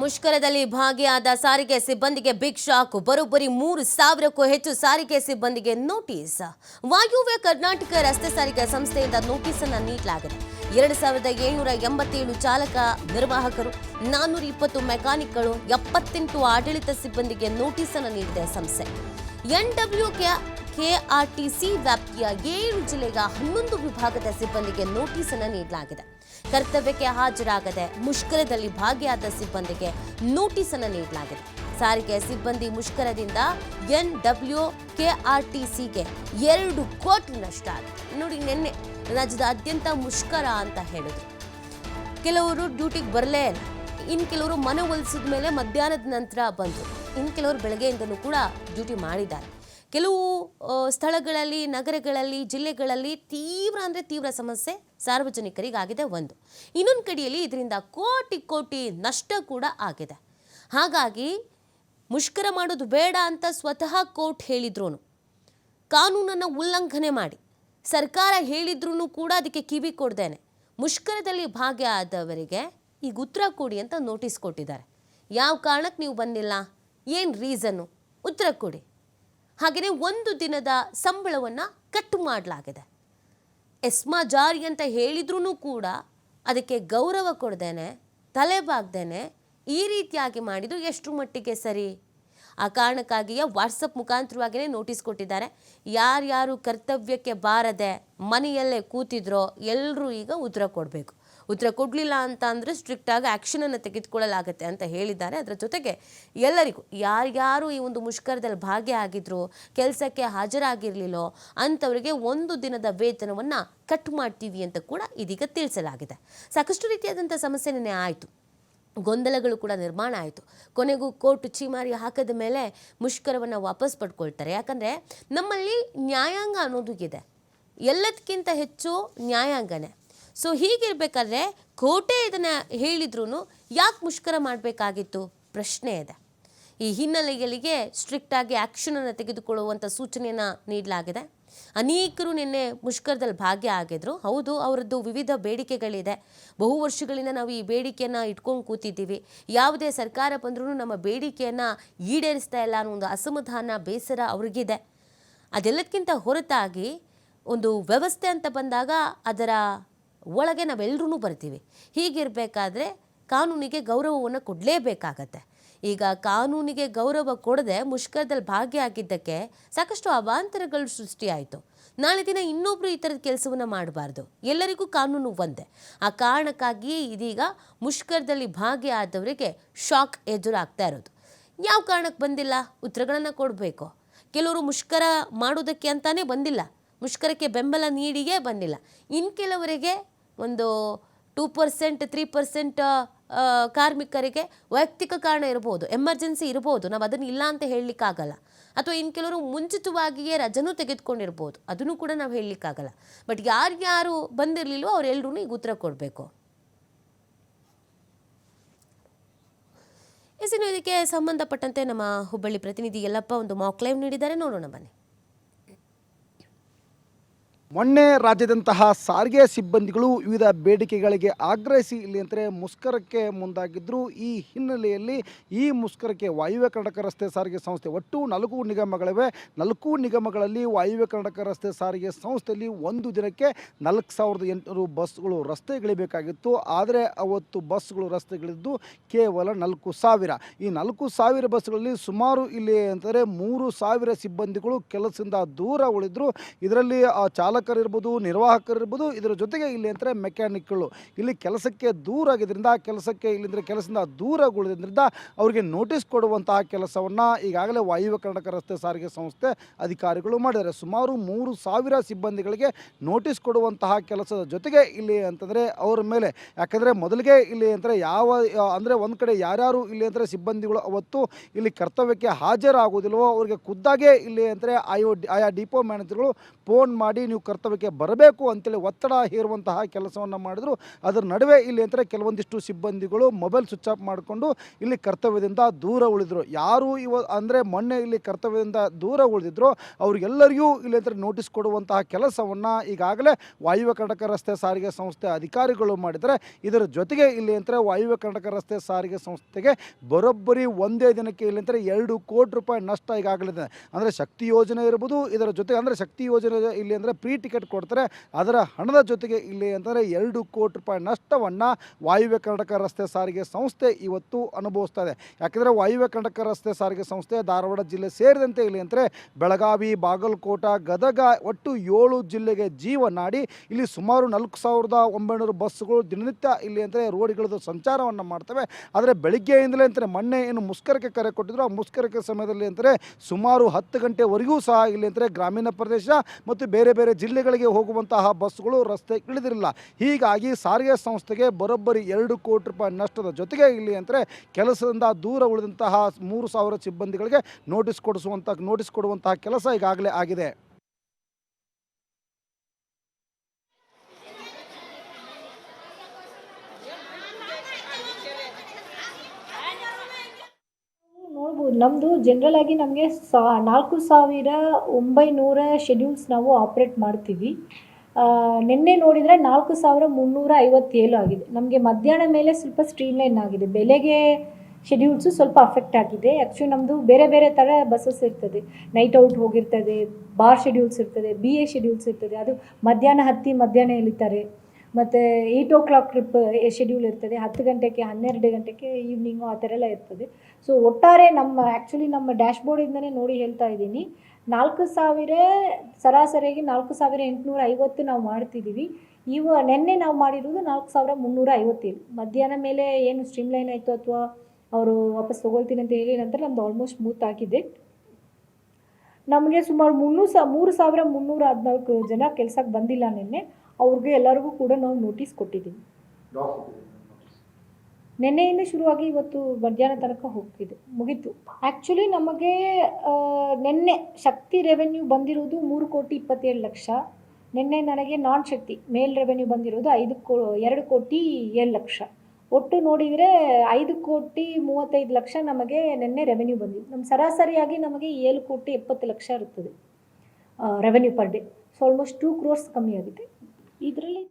ಮುಷ್ಕರದಲ್ಲಿ ಭಾಗಿಯಾದ ಸಾರಿಗೆ ಸಿಬ್ಬಂದಿಗೆ ಬಿಗ್ ಶಾಕ್. ಬರೋಬ್ಬರಿ 3,000ಕ್ಕೂ ಹೆಚ್ಚು ಸಾರಿಗೆ ಸಿಬ್ಬಂದಿಗೆ ನೋಟಿಸ್. ವಾಯುವ್ಯ ಕರ್ನಾಟಕ ರಸ್ತೆ ಸಾರಿಗೆ ಸಂಸ್ಥೆಯಿಂದ ನೋಟಿಸ್ ಅನ್ನು ನೀಡಲಾಗಿದೆ. 2,787 ಚಾಲಕ ನಿರ್ವಾಹಕರು, 420 ಮೆಕ್ಯಾನಿಕ್ಗಳು, 78 ಆಡಳಿತ ಸಿಬ್ಬಂದಿಗೆ ನೋಟಿಸ್ ಅನ್ನು ನೀಡಿದೆ ಸಂಸ್ಥೆ. ಕೆಆರ್ಟಿಸಿ ವ್ಯಾಪ್ತಿಯ 7 ಜಿಲ್ಲೆಯ 11 ವಿಭಾಗದ ಸಿಬ್ಬಂದಿಗೆ ನೋಟಿಸ್ ಅನ್ನು ನೀಡಲಾಗಿದೆ. ಕರ್ತವ್ಯಕ್ಕೆ ಹಾಜರಾಗದೆ ಮುಷ್ಕರದಲ್ಲಿ ಭಾಗಿಯಾದ ಸಿಬ್ಬಂದಿಗೆ ನೋಟಿಸ್ ಅನ್ನು ನೀಡಲಾಗಿದೆ. ಸಾರಿಗೆ ಸಿಬ್ಬಂದಿ ಮುಷ್ಕರದಿಂದ ಕೆಆರ್ಟಿಸಿಗೆ 2 ಕೋಟಿ ನಷ್ಟ ಆಗಿದೆ. ನೋಡಿ, ನಿನ್ನೆ ರಾಜ್ಯದಾದ್ಯಂತ ಮುಷ್ಕರ ಅಂತ ಹೇಳಿದ್ರು. ಕೆಲವರು ಡ್ಯೂಟಿಗೆ ಬರಲೇ ಇಲ್ಲ, ಇನ್ನು ಕೆಲವರು ಮನವೊಲಿಸಿದ ಮೇಲೆ ಮಧ್ಯಾಹ್ನದ ನಂತರ ಬಂದರು, ಇನ್ನು ಕೆಲವರು ಬೆಳಗ್ಗೆಯಿಂದಲೂ ಕೂಡ ಡ್ಯೂಟಿ ಮಾಡಿದ್ದಾರೆ. ಕೆಲವು ಸ್ಥಳಗಳಲ್ಲಿ, ನಗರಗಳಲ್ಲಿ, ಜಿಲ್ಲೆಗಳಲ್ಲಿ ತೀವ್ರ ಸಮಸ್ಯೆ ಸಾರ್ವಜನಿಕರಿಗಾಗಿದೆ. ಇನ್ನೊಂದು ಕಡೆಯಲ್ಲಿ ಇದರಿಂದ ಕೋಟಿ ನಷ್ಟ ಕೂಡ ಆಗಿದೆ. ಹಾಗಾಗಿ ಮುಷ್ಕರ ಮಾಡೋದು ಬೇಡ ಅಂತ ಸ್ವತಃ ಕೋರ್ಟ್ ಹೇಳಿದ್ರು, ಕಾನೂನನ್ನು ಉಲ್ಲಂಘನೆ ಮಾಡಿ ಸರ್ಕಾರ ಹೇಳಿದ್ರೂ ಕೂಡ ಅದಕ್ಕೆ ಕಿವಿ ಕೊಡ್ದೇನೆ ಮುಷ್ಕರದಲ್ಲಿ ಭಾಗಿಯಾದವರಿಗೆ ಈಗ ಉತ್ತರ ಕೊಡಿ ಅಂತ ನೋಟಿಸ್ ಕೊಟ್ಟಿದ್ದಾರೆ. ಯಾವ ಕಾರಣಕ್ಕೆ ನೀವು ಬಂದಿಲ್ಲ, ಏನು ರೀಸನ್ನು, ಉತ್ತರ ಕೊಡಿ. ಹಾಗೆಯೇ 1 ದಿನದ ಸಂಬಳವನ್ನು ಕಟ್ ಮಾಡಲಾಗಿದೆ. ಎಸ್ಮಾ ಜಾರಿ ಅಂತ ಹೇಳಿದ್ರೂ ಕೂಡ ಅದಕ್ಕೆ ಗೌರವ ಕೊಡ್ದೇನೆ, ತಲೆಬಾಗ್ದೇನೆ ಈ ರೀತಿಯಾಗಿ ಮಾಡಿದ್ದು ಎಷ್ಟು ಮಟ್ಟಿಗೆ ಸರಿ? ಆ ಕಾರಣಕ್ಕಾಗಿಯೇ ವಾಟ್ಸಪ್ ಮುಖಾಂತರವಾಗಿಯೇ ನೋಟಿಸ್ ಕೊಟ್ಟಿದ್ದಾರೆ. ಯಾರ್ಯಾರು ಕರ್ತವ್ಯಕ್ಕೆ ಬಾರದೆ ಮನೆಯಲ್ಲೇ ಕೂತಿದ್ರೋ ಎಲ್ಲರೂ ಈಗ ಉತ್ತರ ಕೊಡಬೇಕು. ಉತ್ತರ ಕೊಡಲಿಲ್ಲ ಅಂತ ಅಂದರೆ ಸ್ಟ್ರಿಕ್ಟಾಗಿ ಆ್ಯಕ್ಷನನ್ನು ತೆಗೆದುಕೊಳ್ಳಲಾಗುತ್ತೆ ಅಂತ ಹೇಳಿದ್ದಾರೆ. ಅದರ ಜೊತೆಗೆ ಎಲ್ಲರಿಗೂ ಯಾರ್ಯಾರು ಈ ಒಂದು ಮುಷ್ಕರದಲ್ಲಿ ಭಾಗಿಯಾಗಿದ್ರು, ಕೆಲಸಕ್ಕೆ ಹಾಜರಾಗಿರಲಿಲ್ಲೋ ಅಂಥವರಿಗೆ 1 ದಿನದ ವೇತನವನ್ನು ಕಟ್ ಮಾಡ್ತೀವಿ ಅಂತ ಕೂಡ ಇದೀಗ ತಿಳಿಸಲಾಗಿದೆ. ಸಾಕಷ್ಟು ರೀತಿಯಾದಂಥ ಸಮಸ್ಯೆ ನೆನ್ನೆ ಆಯಿತು, ಗೊಂದಲಗಳು ಕೂಡ ನಿರ್ಮಾಣ ಆಯಿತು. ಕೊನೆಗೂ ಕೋರ್ಟ್ ಛೀಮಾರಿ ಹಾಕಿದ ಮೇಲೆ ಮುಷ್ಕರವನ್ನು ವಾಪಸ್ ಪಡ್ಕೊಳ್ತಾರೆ. ಯಾಕಂದರೆ ನಮ್ಮಲ್ಲಿ ನ್ಯಾಯಾಂಗ ಅನ್ನೋದು ಇದೆ, ಎಲ್ಲದಕ್ಕಿಂತ ಹೆಚ್ಚು ನ್ಯಾಯಾಂಗನೇ. ಸೊ ಹೀಗಿರಬೇಕಾದ್ರೆ ಕೋರ್ಟೇ ಇದನ್ನು ಹೇಳಿದ್ರೂ ಯಾಕೆ ಮುಷ್ಕರ ಮಾಡಬೇಕಾಗಿತ್ತು ಪ್ರಶ್ನೆ ಇದೆ. ಈ ಹಿನ್ನೆಲೆಗಳಿಗೆ ಸ್ಟ್ರಿಕ್ಟಾಗಿ ಆ್ಯಕ್ಷನನ್ನು ತೆಗೆದುಕೊಳ್ಳುವಂಥ ಸೂಚನೆಯನ್ನು ನೀಡಲಾಗಿದೆ. ಅನೇಕರು ನಿನ್ನೆ ಮುಷ್ಕರದಲ್ಲಿ ಭಾಗಿಯಾಗಿದ್ರು. ಹೌದು, ಅವರದ್ದು ವಿವಿಧ ಬೇಡಿಕೆಗಳಿದೆ. ಬಹು ವರ್ಷಗಳಿಂದ ನಾವು ಈ ಬೇಡಿಕೆಯನ್ನು ಇಟ್ಕೊಂಡು ಕೂತಿದ್ದೀವಿ. ಯಾವುದೇ ಸರ್ಕಾರ ಬಂದರೂ ನಮ್ಮ ಬೇಡಿಕೆಯನ್ನು ಈಡೇರಿಸ್ತಾ ಇಲ್ಲ ಅನ್ನೋ ಒಂದು ಅಸಮಾಧಾನ, ಬೇಸರ ಅವ್ರಿಗಿದೆ. ಅದೆಲ್ಲದಕ್ಕಿಂತ ಹೊರತಾಗಿ ಒಂದು ವ್ಯವಸ್ಥೆ ಅಂತ ಬಂದಾಗ ಅದರ ಒಳಗೆ ನಾವೆಲ್ಲರೂ ಬರ್ತೀವಿ. ಹೀಗಿರಬೇಕಾದ್ರೆ ಕಾನೂನಿಗೆ ಗೌರವವನ್ನು ಕೊಡಲೇಬೇಕಾಗತ್ತೆ. ಈಗ ಕಾನೂನಿಗೆ ಗೌರವ ಕೊಡದೆ ಮುಷ್ಕರದಲ್ಲಿ ಭಾಗಿಯಾಗಿದ್ದಕ್ಕೆ ಸಾಕಷ್ಟು ಅವಾಂತರಗಳು ಸೃಷ್ಟಿಯಾಯಿತು. ನಾಳೆ ದಿನ ಇನ್ನೊಬ್ಬರು ಈ ಥರದ ಕೆಲಸವನ್ನು ಮಾಡಬಾರ್ದು. ಎಲ್ಲರಿಗೂ ಕಾನೂನು ಒಂದೇ. ಆ ಕಾರಣಕ್ಕಾಗಿ ಇದೀಗ ಮುಷ್ಕರದಲ್ಲಿ ಭಾಗಿಯಾದವರಿಗೆ ಶಾಕ್ ಎದುರಾಗ್ತಾ ಇರೋದು. ಯಾವ ಕಾರಣಕ್ಕೆ ಬಂದಿಲ್ಲ, ಉತ್ತರಗಳನ್ನು ಕೊಡಬೇಕು. ಕೆಲವರು ಮುಷ್ಕರ ಮಾಡೋದಕ್ಕೆ ಅಂತಾನೆ ಬಂದಿಲ್ಲ, ಮುಷ್ಕರಕ್ಕೆ ಬೆಂಬಲ ನೀಡಿಯೇ ಬಂದಿಲ್ಲ. ಇನ್ನು ಕೆಲವರಿಗೆ ಒಂದು 2%, 3% ಕಾರ್ಮಿಕರಿಗೆ ವೈಯಕ್ತಿಕ ಕಾರಣ ಇರ್ಬೋದು, ಎಮರ್ಜೆನ್ಸಿ ಇರ್ಬೋದು, ನಾವು ಅದನ್ನು ಇಲ್ಲ ಅಂತ ಹೇಳಲಿಕ್ಕಾಗಲ್ಲ. ಅಥವಾ ಇನ್ನು ಕೆಲವರು ಮುಂಚಿತವಾಗಿಯೇ ರಜನೂ ತೆಗೆದುಕೊಂಡಿರ್ಬೋದು, ಅದನ್ನು ಕೂಡ ನಾವು ಹೇಳಲಿಕ್ಕಾಗಲ್ಲ. ಬಟ್ ಯಾರ್ಯಾರು ಬಂದಿರಲಿಲ್ಲೋ ಅವರೆಲ್ಲರೂ ಈಗ ಉತ್ತರ ಕೊಡಬೇಕು. ಇನ್ನು ಇದಕ್ಕೆ ಸಂಬಂಧಪಟ್ಟಂತೆ ನಮ್ಮ ಹುಬ್ಬಳ್ಳಿ ಪ್ರತಿನಿಧಿ ಯಲ್ಲಪ್ಪ ಒಂದು ಮಾಕ್ ಲೈವ್ ನೀಡಿದ್ದಾರೆ, ನೋಡೋಣ ಬನ್ನಿ. ಮೊನ್ನೆ ರಾಜ್ಯದಂತಹ ಸಾರಿಗೆ ಸಿಬ್ಬಂದಿಗಳು ವಿವಿಧ ಬೇಡಿಕೆಗಳಿಗೆ ಆಗ್ರಹಿಸಿ ಇಲ್ಲಿ ಅಂದರೆ ಮುಷ್ಕರಕ್ಕೆ ಮುಂದಾಗಿದ್ದರು. ಈ ಹಿನ್ನೆಲೆಯಲ್ಲಿ ಈ ಮುಷ್ಕರಕ್ಕೆ ವಾಯುವ್ಯ ಕರ್ನಾಟಕ ರಸ್ತೆ ಸಾರಿಗೆ ಸಂಸ್ಥೆ ಒಟ್ಟು 4 ನಿಗಮಗಳಿವೆ. 4 ನಿಗಮಗಳಲ್ಲಿ ವಾಯುವ್ಯ ಕರ್ನಾಟಕ ರಸ್ತೆ ಸಾರಿಗೆ ಸಂಸ್ಥೆಯಲ್ಲಿ ಒಂದು ದಿನಕ್ಕೆ 4,800 ಬಸ್ಗಳು ರಸ್ತೆಗಿಳಿಬೇಕಾಗಿತ್ತು. ಆದರೆ ಅವತ್ತು ಬಸ್ಗಳು ರಸ್ತೆಗಿಳಿದ್ದು ಕೇವಲ 4,000. ಈ 4,000 ಬಸ್ಗಳಲ್ಲಿ ಸುಮಾರು ಇಲ್ಲಿ ಅಂತಂದರೆ 3,000 ಸಿಬ್ಬಂದಿಗಳು ಕೆಲಸದಿಂದ ದೂರ ಉಳಿದ್ರು. ಇದರಲ್ಲಿ ಚಾಲಕರಿರ್ಬೋದು, ನಿರ್ವಾಹಕರಿರ್ಬೋದು, ಇದರ ಜೊತೆಗೆ ಇಲ್ಲಿ ಅಂದರೆ ಮೆಕ್ಯಾನಿಕ್ಗಳು ಇಲ್ಲಿ ಕೆಲಸಕ್ಕೆ ದೂರ ಆಗಿದ್ದರಿಂದ, ಕೆಲಸದಿಂದ ದೂರ ಉಳಿದ್ರಿಂದ ಅವರಿಗೆ ನೋಟಿಸ್ ಕೊಡುವಂತಹ ಕೆಲಸವನ್ನು ಈಗಾಗಲೇ ವಾಯುವ್ಯ ಕರ್ನಾಟಕ ರಸ್ತೆ ಸಾರಿಗೆ ಸಂಸ್ಥೆ ಅಧಿಕಾರಿಗಳು ಮಾಡಿದ್ದಾರೆ. ಸುಮಾರು 3,000 ಸಿಬ್ಬಂದಿಗಳಿಗೆ ನೋಟಿಸ್ ಕೊಡುವಂತಹ ಕೆಲಸದ ಜೊತೆಗೆ ಇಲ್ಲಿ ಅಂತಂದರೆ ಅವರ ಮೇಲೆ, ಯಾಕಂದರೆ ಮೊದಲಿಗೆ ಇಲ್ಲಿ ಅಂದರೆ ಒಂದು ಕಡೆ ಯಾರ್ಯಾರು ಇಲ್ಲಿ ಅಂದರೆ ಸಿಬ್ಬಂದಿಗಳು ಅವತ್ತು ಇಲ್ಲಿ ಕರ್ತವ್ಯಕ್ಕೆ ಹಾಜರಾಗುವುದಿಲ್ಲವೋ ಅವರಿಗೆ ಖುದ್ದಾಗೆ ಇಲ್ಲಿ ಅಂದರೆ ಆಯಾ ಡಿಪೋ ಮ್ಯಾನೇಜರ್ಗಳು ಫೋನ್ ಮಾಡಿ ನೀವು ಕರ್ತವ್ಯಕ್ಕೆ ಬರಬೇಕು ಅಂತೇಳಿ ಒತ್ತಡ ಹೇರುವಂತಹ ಕೆಲಸವನ್ನು ಮಾಡಿದ್ರು. ಅದರ ನಡುವೆ ಇಲ್ಲಿ ಅಂತಾರೆ ಕೆಲವೊಂದಿಷ್ಟು ಸಿಬ್ಬಂದಿಗಳು ಮೊಬೈಲ್ ಸ್ವಿಚ್ ಆಫ್ ಮಾಡಿಕೊಂಡು ಇಲ್ಲಿ ಕರ್ತವ್ಯದಿಂದ ದೂರ ಉಳಿದರು. ಯಾರು ಅಂದರೆ ಮೊನ್ನೆ ಇಲ್ಲಿ ಕರ್ತವ್ಯದಿಂದ ದೂರ ಉಳಿದಿದ್ರು ಅವ್ರಿಗೆಲ್ಲರಿಗೂ ಇಲ್ಲಿ ಅಂತಾರೆ ನೋಟಿಸ್ ಕೊಡುವಂತಹ ಕೆಲಸವನ್ನು ಈಗಾಗಲೇ ವಾಯುವ್ಯ ಕರ್ನಾಟಕ ರಸ್ತೆ ಸಾರಿಗೆ ಸಂಸ್ಥೆ ಅಧಿಕಾರಿಗಳು ಮಾಡಿದರೆ. ಇದರ ಜೊತೆಗೆ ಇಲ್ಲಿ ಅಂತಾರೆ ವಾಯುವ್ಯ ಕರ್ನಾಟಕ ರಸ್ತೆ ಸಾರಿಗೆ ಸಂಸ್ಥೆಗೆ ಬರೋಬ್ಬರಿ ಒಂದೇ ದಿನಕ್ಕೆ ಇಲ್ಲಿ ಅಂತಾರೆ 2 ಕೋಟಿ ರೂಪಾಯಿ ನಷ್ಟ ಈಗಾಗಲಿದೆ. ಅಂದರೆ ಶಕ್ತಿ ಯೋಜನೆ ಇರ್ಬೋದು, ಇದರ ಜೊತೆಗೆ ಅಂದರೆ ಶಕ್ತಿ ಯೋಜನೆ ಇಲ್ಲಿ ಅಂದರೆ ಫ್ರೀ ಟಿಕೆಟ್ ಕೊಡ್ತಾರೆ, ಅದರ ಹಣದ ಜೊತೆಗೆ ಇಲ್ಲಿ ಅಂತಂದರೆ 2 ಕೋಟಿ ರೂಪಾಯಿ ನಷ್ಟವನ್ನು ವಾಯುವ್ಯ ಕರ್ನಾಟಕ ರಸ್ತೆ ಸಾರಿಗೆ ಸಂಸ್ಥೆ ಇವತ್ತು ಅನುಭವಿಸ್ತಾ ಇದೆ. ಯಾಕೆಂದರೆ ವಾಯುವ್ಯ ಕರ್ನಾಟಕ ರಸ್ತೆ ಸಾರಿಗೆ ಸಂಸ್ಥೆ ಧಾರವಾಡ ಜಿಲ್ಲೆ ಸೇರಿದಂತೆ ಇಲ್ಲಿ ಅಂತಾರೆ ಬೆಳಗಾವಿ, ಬಾಗಲಕೋಟ, ಗದಗ ಒಟ್ಟು 7 ಜಿಲ್ಲೆಗೆ ಜೀವನಾಡಿ ಇಲ್ಲಿ ಸುಮಾರು 4,900 ಬಸ್ಸುಗಳು ದಿನನಿತ್ಯ ಇಲ್ಲಿ ಅಂದರೆ ರೋಡ್ಗಳದ್ದು ಸಂಚಾರವನ್ನು ಮಾಡ್ತವೆ. ಆದರೆ ಬೆಳಿಗ್ಗೆಯಿಂದಲೇ ಅಂತಾರೆ ಮೊನ್ನೆ ಏನು ಮುಷ್ಕರಕ್ಕೆ ಕರೆ ಕೊಟ್ಟಿದ್ರು, ಆ ಮುಷ್ಕರಕ್ಕೆ ಸಮಯದಲ್ಲಿ ಅಂತಾರೆ ಸುಮಾರು 10 ಗಂಟೆವರೆಗೂ ಸಹ ಇಲ್ಲಿ ಅಂತಾರೆ ಗ್ರಾಮೀಣ ಪ್ರದೇಶ ಮತ್ತು ಬೇರೆ ಬೇರೆ ಜಿಲ್ಲೆಗಳಿಗೆ ಹೋಗುವಂತಹ ಬಸ್ಸುಗಳು ರಸ್ತೆ ಇಳಿದಿರಲಿಲ್ಲ. ಹೀಗಾಗಿ ಸಾರಿಗೆ ಸಂಸ್ಥೆಗೆ ಬರೋಬ್ಬರಿ 2 ಕೋಟಿ ರೂಪಾಯಿ ನಷ್ಟದ ಜೊತೆಗೆ ಇಲ್ಲಿ ಅಂತಾರೆ ಕೆಲಸದಿಂದ ದೂರ ಉಳಿದಂತಹ 3,000 ಸಿಬ್ಬಂದಿಗಳಿಗೆ ನೋಟಿಸ್ ಕೊಡುವಂತಹ ಕೆಲಸ ಈಗಾಗಲೇ ಆಗಿದೆ. ನೋಡ್ಬೋದು, ನಮ್ಮದು ಜನರಲ್ ಆಗಿ ನಮಗೆ 4,900 ಶೆಡ್ಯೂಲ್ಸ್ ನಾವು ಆಪ್ರೇಟ್ ಮಾಡ್ತೀವಿ. ನಿನ್ನೆ ನೋಡಿದರೆ 4,357 ಆಗಿದೆ. ನಮಗೆ ಮಧ್ಯಾಹ್ನ ಮೇಲೆ ಸ್ವಲ್ಪ ಸ್ಟ್ರೀಮ್ಲೈನ್ ಆಗಿದೆ. ಬೆಳಗ್ಗೆ ಶೆಡ್ಯೂಲ್ಸು ಸ್ವಲ್ಪ ಅಫೆಕ್ಟ್ ಆಗಿದೆ. ಆ್ಯಕ್ಚುಲಿ ನಮ್ಮದು ಬೇರೆ ಬೇರೆ ಥರ ಬಸ್ಸಸ್ ಇರ್ತದೆ. ನೈಟ್ ಔಟ್ ಹೋಗಿರ್ತದೆ, ಬಾರ್ ಶೆಡ್ಯೂಲ್ಸ್ ಇರ್ತದೆ, BA ಶೆಡ್ಯೂಲ್ಸ್ ಇರ್ತದೆ. ಅದು ಮಧ್ಯಾಹ್ನ ಹತ್ತಿ ಮಧ್ಯಾಹ್ನ ಇಳಿತಾರೆ. ಮತ್ತು 8 o'clock ಟ್ರಿಪ್ ಶೆಡ್ಯೂಲ್ ಇರ್ತದೆ, 10 ಗಂಟೆಗೆ 12 ಗಂಟೆಗೆ ಈವ್ನಿಂಗು ಆ ಥರ ಎಲ್ಲ ಇರ್ತದೆ. ಸೊ ಒಟ್ಟಾರೆ ನಮ್ಮ ಡ್ಯಾಶ್ಬೋರ್ಡಿಂದನೇ ನೋಡಿ ಹೇಳ್ತಾ ಇದ್ದೀನಿ, 4,000 ಸರಾಸರಿಯಾಗಿ 4,850 ನಾವು ಮಾಡ್ತಿದ್ದೀವಿ. ನಿನ್ನೆ ನಾವು ಮಾಡಿರೋದು 4,357. ಮಧ್ಯಾಹ್ನ ಮೇಲೆ ಏನು ಸ್ಟ್ರೀಮ್ಲೈನ್ ಆಯಿತು ಅಥವಾ ಅವರು ವಾಪಸ್ ತೊಗೊಳ್ತೀನಿ ಅಂತ ಹೇಳಿ ನಂತರ ನಮ್ಮದು ಆಲ್ಮೋಸ್ಟ್ ಸ್ಮೂತ್ ಆಗಿದೆ. ನಮಗೆ ಸುಮಾರು 3,314 ಜನ ಕೆಲಸಕ್ಕೆ ಬಂದಿಲ್ಲ ನಿನ್ನೆ. ಅವ್ರಿಗೆ ಎಲ್ಲರಿಗೂ ಕೂಡ ನಾವು ನೋಟಿಸ್ ಕೊಟ್ಟಿದ್ದೀವಿ. ನಿನ್ನೆಯಿಂದ ಶುರುವಾಗಿ ಇವತ್ತು ಮಧ್ಯಾಹ್ನ ತನಕ ಮುಗೀತು. ಆ್ಯಕ್ಚುಲಿ ನಮಗೆ ನಿನ್ನೆ ಶಕ್ತಿ ರೆವೆನ್ಯೂ ಬಂದಿರೋದು 3,27,00,000. ನಿನ್ನೆ ನನಗೆ ನಾನ್ ಶಕ್ತಿ ಮೇಲ್ ರೆವೆನ್ಯೂ ಬಂದಿರೋದು 2,07,00,000. ಒಟ್ಟು ನೋಡಿದರೆ 5,35,00,000 ನಮಗೆ ನಿನ್ನೆ ರೆವೆನ್ಯೂ ಬಂದಿದೆ. ನಮ್ಮ ಸರಾಸರಿಯಾಗಿ ನಮಗೆ 7,70,00,000 ಇರ್ತದೆ revenue per day. So almost 2 crores ಕಮ್ಮಿ ಆಗಿದೆ ಇದರಲ್ಲಿ.